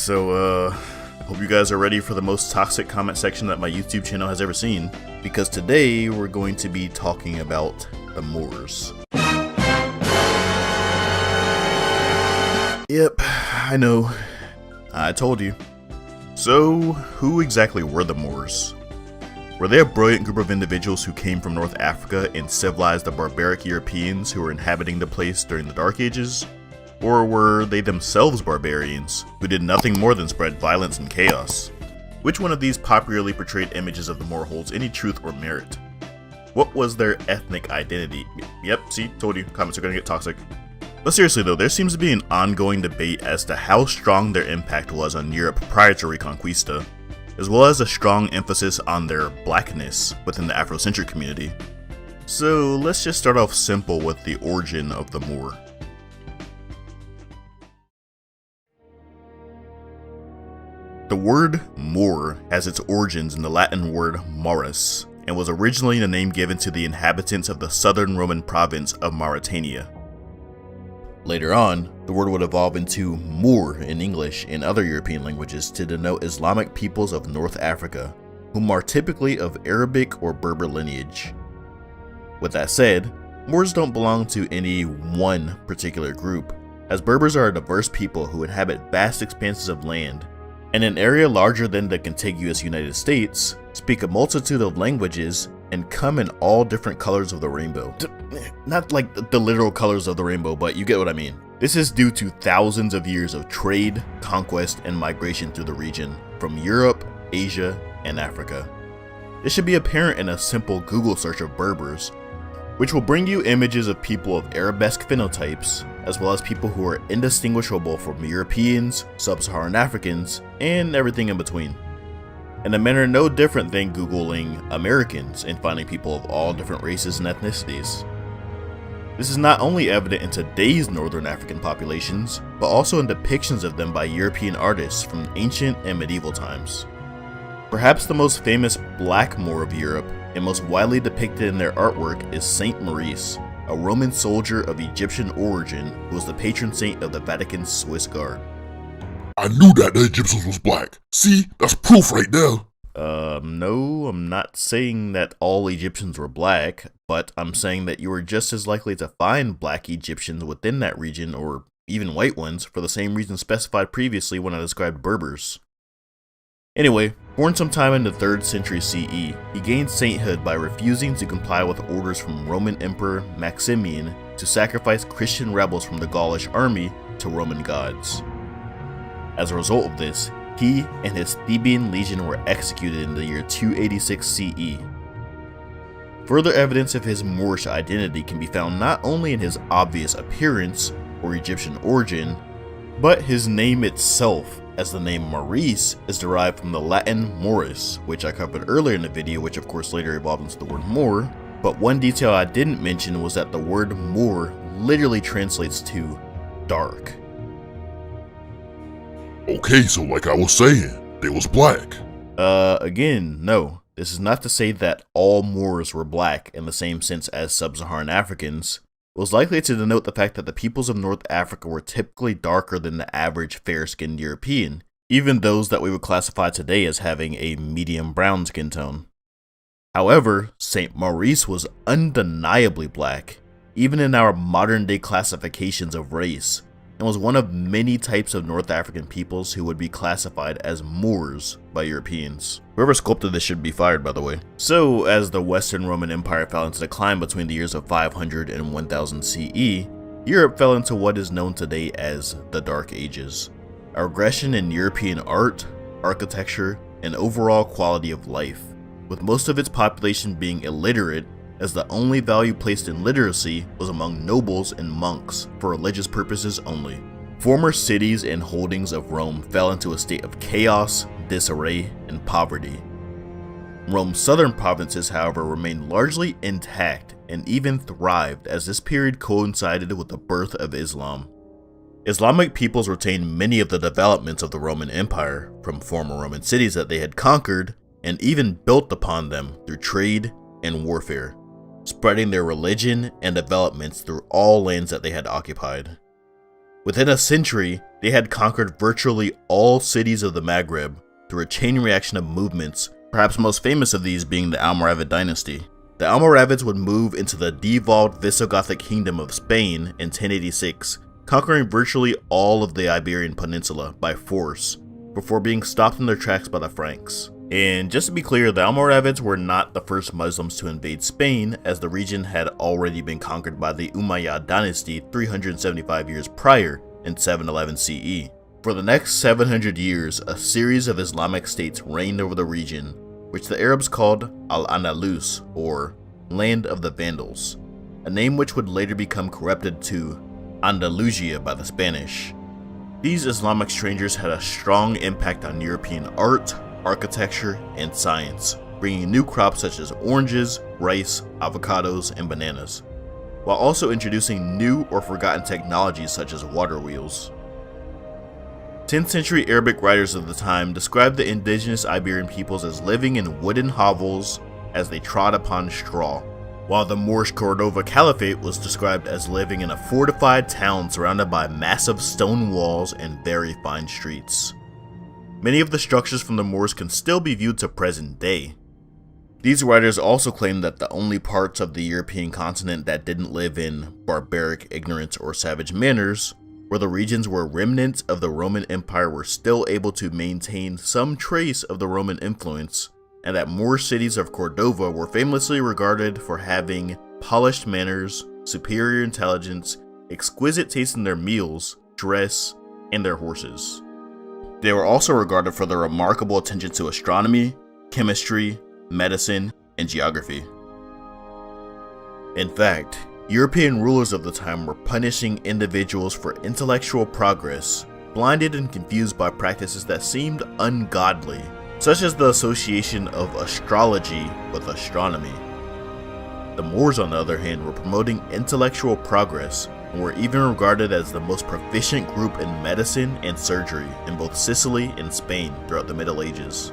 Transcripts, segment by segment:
Hope you guys are ready for the most toxic comment section that my YouTube channel has ever seen, because today we're going to be talking about the Moors. Yep, I know. I told you. So, who exactly were the Moors? Were they a brilliant group of individuals who came from North Africa and civilized the barbaric Europeans who were inhabiting the place during the Dark Ages? Or were they themselves barbarians who did nothing more than spread violence and chaos? Which one of these popularly portrayed images of the Moor holds any truth or merit? What was their ethnic identity? Yep, see, told you, comments are gonna get toxic. But seriously though, there seems to be an ongoing debate as to how strong their impact was on Europe prior to Reconquista, as well as a strong emphasis on their blackness within the Afrocentric community. So let's just start off simple with the origin of the Moor. The word Moor has its origins in the Latin word Maurus, and was originally the name given to the inhabitants of the southern Roman province of Mauritania. Later on, the word would evolve into Moor in English and other European languages to denote Islamic peoples of North Africa, whom are typically of Arabic or Berber lineage. With that said, Moors don't belong to any one particular group, as Berbers are a diverse people who inhabit vast expanses of land, and an area larger than the contiguous United States, speak a multitude of languages, and come in all different colors of the rainbow. Not like the literal colors of the rainbow, but you get what I mean. This is due to thousands of years of trade, conquest, and migration through the region, from Europe, Asia, and Africa. This should be apparent in a simple Google search of Berbers, which will bring you images of people of Arabesque phenotypes, as well as people who are indistinguishable from Europeans, Sub-Saharan Africans, and everything in between. In a manner no different than Googling Americans and finding people of all different races and ethnicities. This is not only evident in today's Northern African populations, but also in depictions of them by European artists from ancient and medieval times. Perhaps the most famous Black Moor of Europe, and most widely depicted in their artwork, is Saint Maurice, a Roman soldier of Egyptian origin who was the patron saint of the Vatican's Swiss Guard. I knew that the Egyptians was black. See, that's proof right there. No, I'm not saying that all Egyptians were black, but I'm saying that you were just as likely to find black Egyptians within that region, or even white ones, for the same reason specified previously when I described Berbers. Anyway, born sometime in the 3rd century CE, he gained sainthood by refusing to comply with orders from Roman Emperor Maximian to sacrifice Christian rebels from the Gaulish army to Roman gods. As a result of this, he and his Theban legion were executed in the year 286 CE. Further evidence of his Moorish identity can be found not only in his obvious appearance or Egyptian origin, but his name itself, as the name Maurice is derived from the Latin Moris, which I covered earlier in the video, which of course later evolved into the word Moor. But one detail I didn't mention was that the word Moor literally translates to dark. Okay, so like I was saying, they was black. Again, no. This is not to say that all Moors were black in the same sense as Sub-Saharan Africans. It was likely to denote the fact that the peoples of North Africa were typically darker than the average fair-skinned European, even those that we would classify today as having a medium brown skin tone. However, Saint Maurice was undeniably black, even in our modern-day classifications of race, and was one of many types of North African peoples who would be classified as Moors by Europeans. Whoever sculpted this should be fired, by the way. So, as the Western Roman Empire fell into decline between the years of 500 and 1000 CE, Europe fell into what is known today as the Dark Ages. A regression in European art, architecture, and overall quality of life, with most of its population being illiterate, as the only value placed in literacy was among nobles and monks for religious purposes only. Former cities and holdings of Rome fell into a state of chaos, disarray, and poverty. Rome's southern provinces, however, remained largely intact and even thrived, as this period coincided with the birth of Islam. Islamic peoples retained many of the developments of the Roman Empire, from former Roman cities that they had conquered, and even built upon them through trade and warfare, spreading their religion and developments through all lands that they had occupied. Within a century, they had conquered virtually all cities of the Maghreb through a chain reaction of movements, perhaps most famous of these being the Almoravid dynasty. The Almoravids would move into the devolved Visigothic kingdom of Spain in 1086, conquering virtually all of the Iberian Peninsula by force, before being stopped in their tracks by the Franks. And just to be clear, the Almoravids were not the first Muslims to invade Spain, as the region had already been conquered by the Umayyad dynasty 375 years prior in 711 CE. For the next 700 years, a series of Islamic states reigned over the region, which the Arabs called Al-Andalus, or Land of the Vandals, a name which would later become corrupted to Andalusia by the Spanish. These Islamic strangers had a strong impact on European art, architecture, and science, bringing new crops such as oranges, rice, avocados, and bananas, while also introducing new or forgotten technologies such as water wheels. 10th century Arabic writers of the time described the indigenous Iberian peoples as living in wooden hovels as they trod upon straw, while the Moorish Cordova Caliphate was described as living in a fortified town surrounded by massive stone walls and very fine streets. Many of the structures from the Moors can still be viewed to present day. These writers also claim that the only parts of the European continent that didn't live in barbaric ignorance or savage manners were the regions where remnants of the Roman Empire were still able to maintain some trace of the Roman influence, and that Moorish cities of Cordova were famously regarded for having polished manners, superior intelligence, exquisite taste in their meals, dress, and their horses. They were also regarded for their remarkable attention to astronomy, chemistry, medicine, and geography. In fact, European rulers of the time were punishing individuals for intellectual progress, blinded and confused by practices that seemed ungodly, such as the association of astrology with astronomy. The Moors, on the other hand, were promoting intellectual progress and were even regarded as the most proficient group in medicine and surgery in both Sicily and Spain throughout the Middle Ages.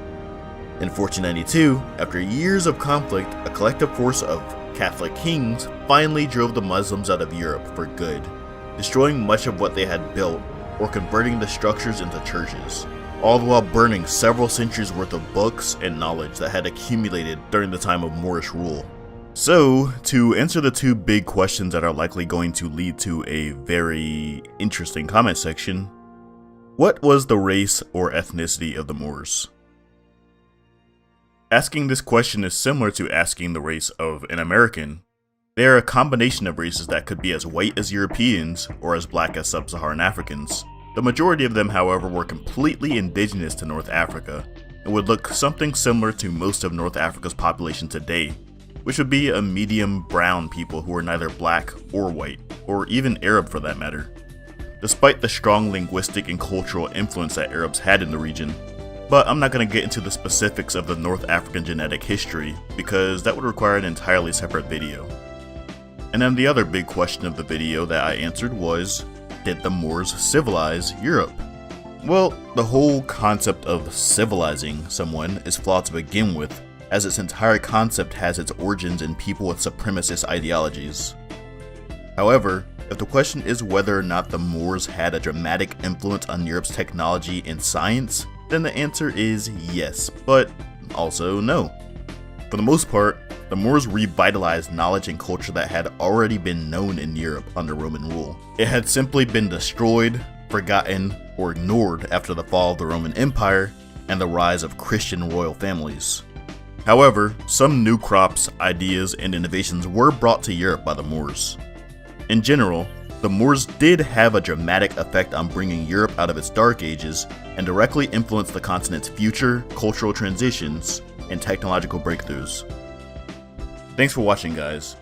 In 1492, after years of conflict, a collective force of Catholic kings finally drove the Muslims out of Europe for good, destroying much of what they had built or converting the structures into churches, all the while burning several centuries worth of books and knowledge that had accumulated during the time of Moorish rule. So, to answer the two big questions that are likely going to lead to a very interesting comment section, what was the race or ethnicity of the Moors? Asking this question is similar to asking the race of an American. They are a combination of races that could be as white as Europeans or as black as sub-Saharan Africans. The majority of them, however, were completely indigenous to North Africa and would look something similar to most of North Africa's population today, which would be a medium brown people who are neither black or white, or even Arab for that matter. Despite the strong linguistic and cultural influence that Arabs had in the region, but I'm not going to get into the specifics of the North African genetic history, because that would require an entirely separate video. And then the other big question of the video that I answered was, did the Moors civilize Europe? Well, the whole concept of civilizing someone is flawed to begin with, as its entire concept has its origins in people with supremacist ideologies. However, if the question is whether or not the Moors had a dramatic influence on Europe's technology and science, then the answer is yes, but also no. For the most part, the Moors revitalized knowledge and culture that had already been known in Europe under Roman rule. It had simply been destroyed, forgotten, or ignored after the fall of the Roman Empire and the rise of Christian royal families. However, some new crops, ideas, and innovations were brought to Europe by the Moors. In general, the Moors did have a dramatic effect on bringing Europe out of its dark ages and directly influenced the continent's future cultural transitions and technological breakthroughs. Thanks for watching, guys.